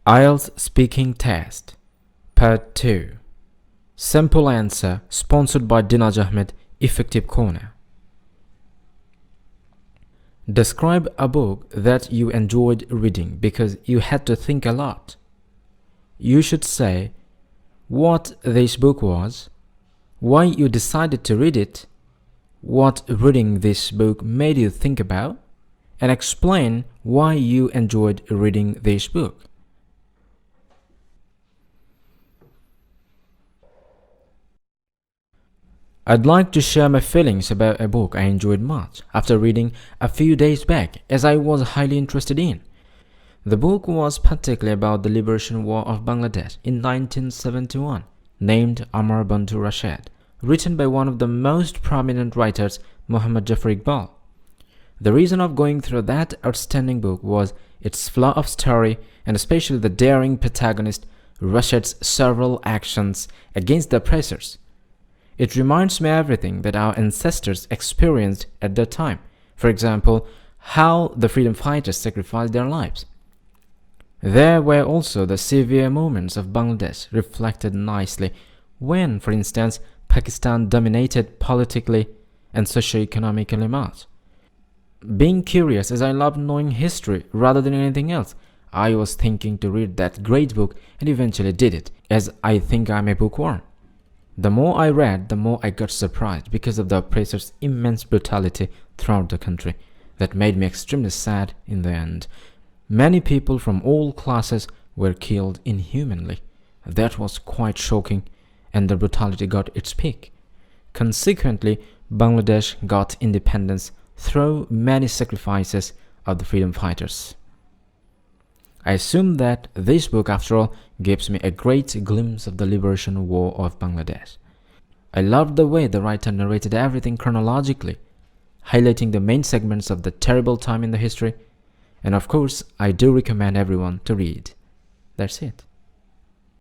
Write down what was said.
IELTS Speaking Test Part 2 Simple Answer, sponsored by Dinaj Ahamed, Effective Corner. Describe a book that you enjoyed reading because you had to think a lot. You should say what this book was, why you decided to read it, what reading this book made you think about, and explain why you enjoyed reading this book. I'd like to share my feelings about a book I enjoyed much after reading a few days back, as I was highly interested in. The book was particularly about the Liberation War of Bangladesh in 1971, named Amar Bantu Rashid, written by one of the most prominent writers, Muhammad Jafar Iqbal. The reason of going through that outstanding book was its flow of story and especially the daring protagonist Rashid's several actions against the oppressors. It reminds me of everything that our ancestors experienced at that time. For example, how the freedom fighters sacrificed their lives. There were also the severe moments of Bangladesh reflected nicely when, for instance, Pakistan dominated politically and socio-economically much. Being curious as I loved knowing history rather than anything else, I was thinking to read that great book and eventually did it, as I think I'm a bookworm. The more I read, the more I got surprised because of the oppressors' immense brutality throughout the country. That made me extremely sad in the end. Many people from all classes were killed inhumanly. That was quite shocking, and the brutality got its peak. Consequently, Bangladesh got independence through many sacrifices of the freedom fighters. I assume that this book, after all, gives me a great glimpse of the liberation war of Bangladesh. I loved the way the writer narrated everything chronologically, highlighting the main segments of the terrible time in the history, and of course, I do recommend everyone to read. That's it.